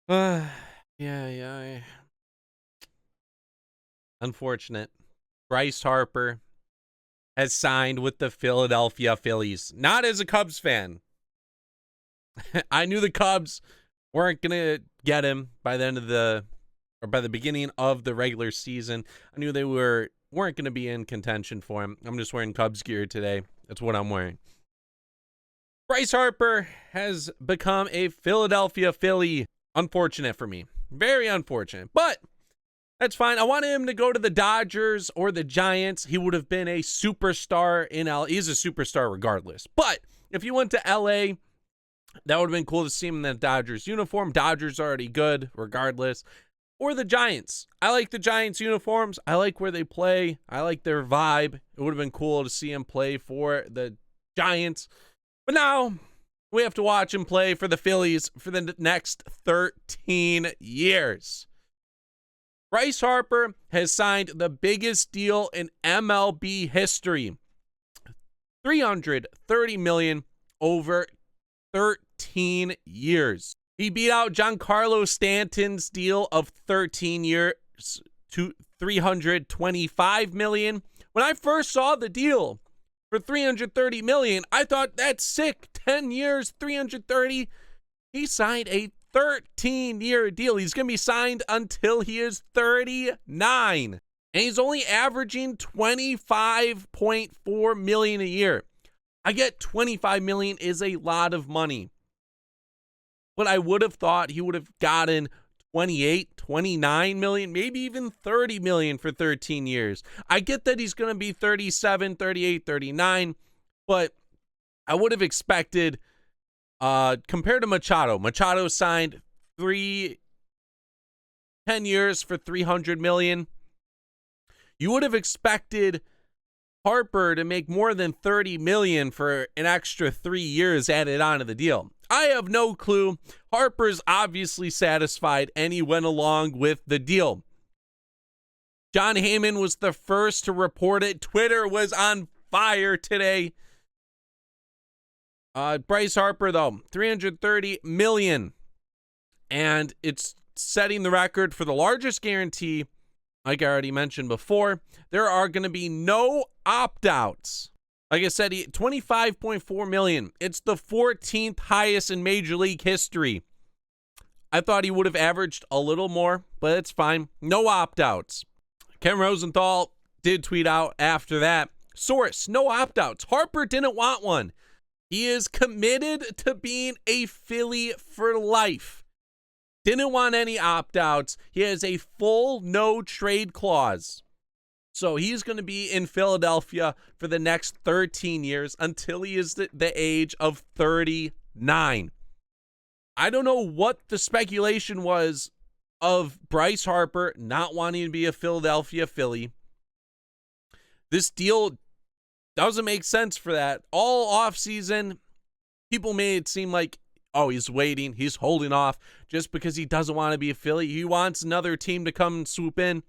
Yeah. Unfortunate. Bryce Harper has signed with the Philadelphia Phillies. Not as a Cubs fan. I knew the Cubs weren't going to get him by the beginning of the regular season. I knew they weren't going to be in contention for him. I'm just wearing Cubs gear today. That's what I'm wearing. Bryce Harper has become a Philadelphia Philly. Unfortunate for me. Very unfortunate. But that's fine. I wanted him to go to the Dodgers or the Giants. He would have been a superstar in LA. He's a superstar regardless. But if he went to LA, that would have been cool to see him in the Dodgers uniform. Dodgers are already good regardless. Or the Giants. I like the Giants uniforms. I like where they play. I like their vibe. It would have been cool to see him play for the Giants. But now we have to watch him play for the Phillies for the next 13 years. Bryce Harper has signed the biggest deal in MLB history. $330 million over 13 years. He beat out Giancarlo Stanton's deal of 13 years to $325 million. When I first saw the deal for $330 million, I thought that's sick. 10 years, 330. He signed a 13-year deal. He's going to be signed until he is 39. And he's only averaging $25.4 million a year. I get $25 million is a lot of money. But I would have thought he would have gotten 28, 29 million, maybe even 30 million for 13 years. I get that he's going to be 37, 38, 39, but I would have expected, compared to Machado signed 10 years for 300 million. You would have expected Harper to make more than 30 million for an extra 3 years added onto the deal. I have no clue. Harper's obviously satisfied, and he went along with the deal. John Heyman was the first to report it. Twitter was on fire today. Bryce Harper, though, $330 million. And it's setting the record for the largest guarantee, like I already mentioned before. There are going to be no opt-outs. Like I said, $25.4 million. It's the 14th highest in Major League history. I thought he would have averaged a little more, but it's fine. No opt-outs. Ken Rosenthal did tweet out after that. Source, no opt-outs. Harper didn't want one. He is committed to being a Philly for life. Didn't want any opt-outs. He has a full no-trade clause. So he's going to be in Philadelphia for the next 13 years until he is the age of 39. I don't know what the speculation was of Bryce Harper not wanting to be a Philadelphia Philly. This deal doesn't make sense for that. All offseason, people made it seem like, oh, he's waiting, he's holding off just because he doesn't want to be a Philly. He wants another team to come and swoop in.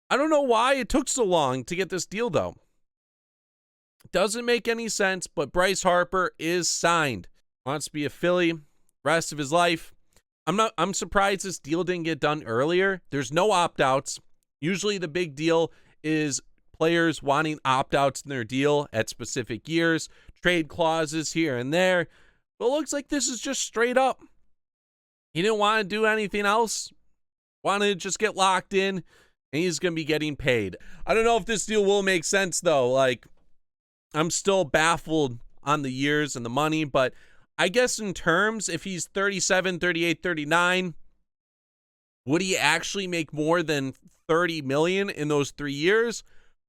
I don't know why it took so long to get this deal, though. Doesn't make any sense, but Bryce Harper is signed. Wants to be a Philly rest of his life. I'm surprised this deal didn't get done earlier. There's no opt-outs. Usually the big deal is players wanting opt-outs in their deal at specific years, trade clauses here and there. But it looks like this is just straight up. He didn't want to do anything else. Wanted to just get locked in. And he's going to be getting paid. I don't know if this deal will make sense, though. Like, I'm still baffled on the years and the money. But I guess in terms, if he's 37, 38, 39, would he actually make more than 30 million in those 3 years?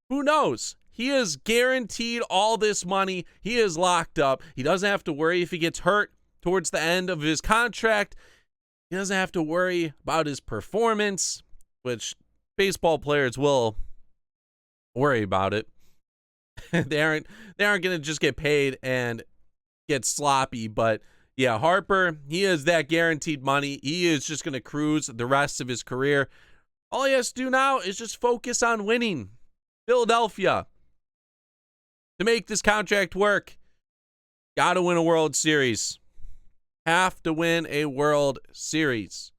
Who knows? He is guaranteed all this money. He is locked up. He doesn't have to worry if he gets hurt towards the end of his contract. He doesn't have to worry about his performance, which baseball players will worry about it. They aren't going to just get paid and get sloppy. But yeah, Harper, he has that guaranteed money. He is just going to cruise the rest of his career. All he has to do now is just focus on winning. Philadelphia, to make this contract work, got to win a World Series. Have to win a World Series.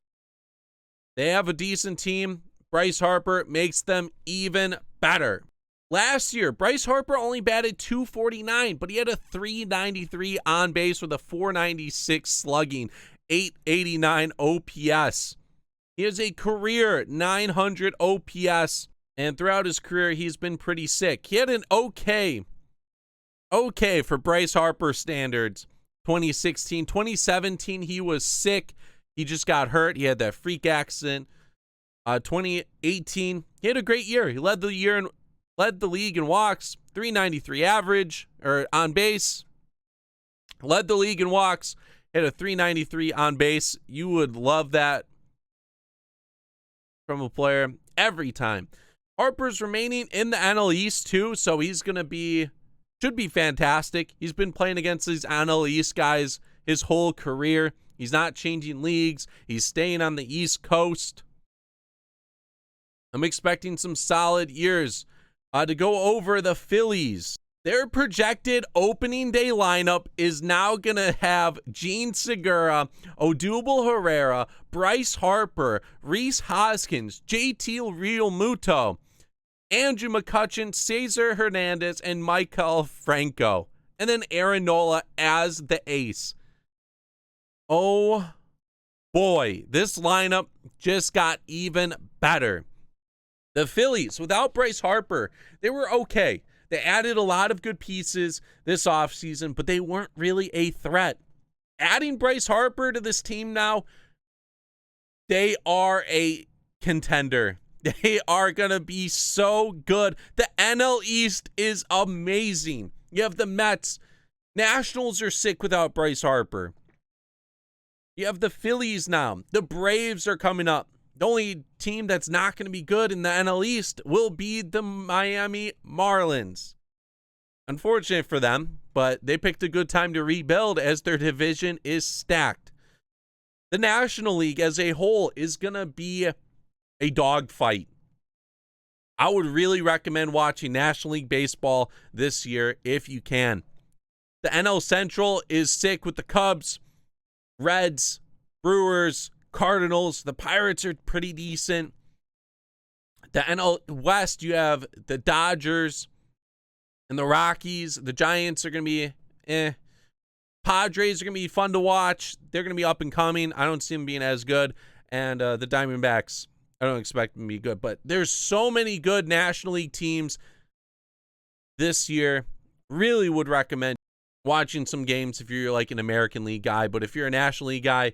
They have a decent team. Bryce Harper makes them even better. Last year, Bryce Harper only batted .249, but he had a .393 on base with a .496 slugging, .889 OPS. He has a career .900 OPS, and throughout his career, he's been pretty sick. He had an okay for Bryce Harper standards, 2016. 2017, he was sick. He just got hurt. He had that freak accident. 2018, he had a great year. He led the league in walks, .393 average, or on base. Led the league in walks, had a .393 on base. You would love that from a player every time. Harper's remaining in the NL East too, so he's should be fantastic. He's been playing against these NL East guys his whole career. He's not changing leagues. He's staying on the East Coast. I'm expecting some solid years. To go over the Phillies, their projected opening day lineup is now going to have Gene Segura, Odubel Herrera, Bryce Harper, Rhys Hoskins, JT Realmuto, Andrew McCutchen, Cesar Hernandez, and Michael Franco. And then Aaron Nola as the ace. Oh boy, this lineup just got even better. The Phillies, without Bryce Harper, they were okay. They added a lot of good pieces this offseason, but they weren't really a threat. Adding Bryce Harper to this team now, they are a contender. They are going to be so good. The NL East is amazing. You have the Mets. Nationals are sick without Bryce Harper. You have the Phillies now. The Braves are coming up. The only team that's not going to be good in the NL East will be the Miami Marlins. Unfortunate for them, but they picked a good time to rebuild as their division is stacked. The National League as a whole is going to be a dogfight. I would really recommend watching National League baseball this year if you can. The NL Central is sick with the Cubs, Reds, Brewers, Cardinals. The Pirates are pretty decent. The NL West, you have the Dodgers and the Rockies. The Giants are going to be Padres are going to be fun to watch. They're going to be up and coming. I don't see them being as good. And the Diamondbacks, I don't expect them to be good. But there's so many good National League teams this year. Really would recommend watching some games if you're like an American League guy. But if you're a National League guy,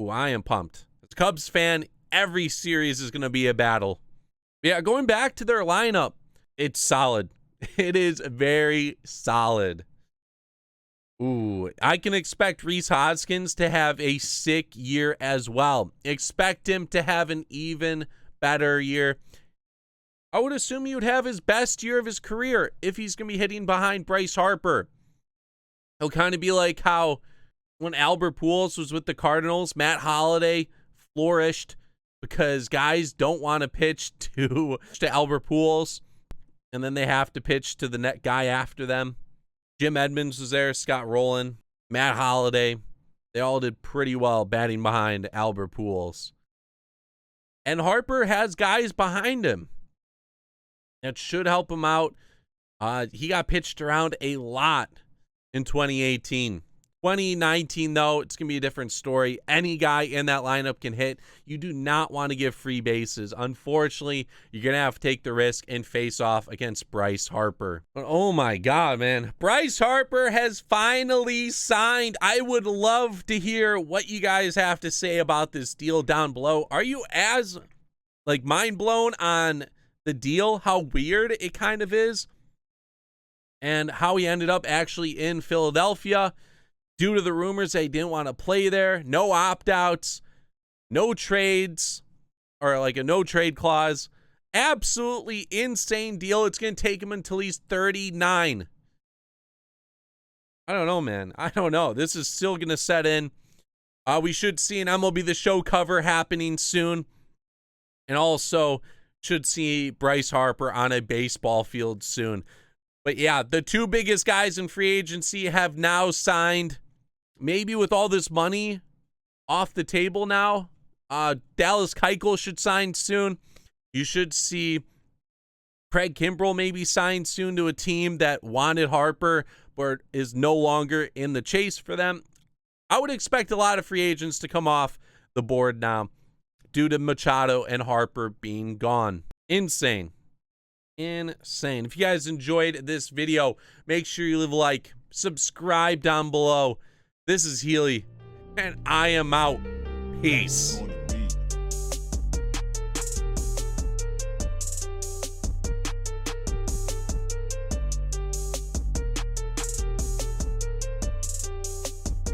I am pumped. As a Cubs fan, every series is going to be a battle. Yeah, going back to their lineup, it's solid. It is very solid. I can expect Rhys Hoskins to have a sick year as well. Expect him to have an even better year. I would assume he would have his best year of his career if he's going to be hitting behind Bryce Harper. He'll kind of be like how when Albert Pujols was with the Cardinals, Matt Holliday flourished because guys don't want to pitch to Albert Pujols, and then they have to pitch to the net guy after them. Jim Edmonds was there, Scott Rowland, Matt Holliday. They all did pretty well batting behind Albert Pujols. And Harper has guys behind him that should help him out. He got pitched around a lot in 2018. 2019, though, it's going to be a different story. Any guy in that lineup can hit. You do not want to give free bases. Unfortunately, you're going to have to take the risk and face off against Bryce Harper. But oh my God, man. Bryce Harper has finally signed. I would love to hear what you guys have to say about this deal down below. Are you as mind blown on the deal, how weird it kind of is, and how he ended up actually in Philadelphia? Due to the rumors they didn't want to play there, no opt-outs, no trades, or like a no-trade clause. Absolutely insane deal. It's going to take him until he's 39. I don't know, man. I don't know. This is still going to set in. We should see an MLB The Show cover happening soon. And also should see Bryce Harper on a baseball field soon. But yeah, the two biggest guys in free agency have now signed. Maybe with all this money off the table now, Dallas Keuchel should sign soon. You should see Craig Kimbrell maybe sign soon to a team that wanted Harper but is no longer in the chase for them. I would expect a lot of free agents to come off the board now due to Machado and Harper being gone. Insane. Insane. If you guys enjoyed this video, make sure you leave a like, subscribe down below. This is Healy, and I am out. Peace.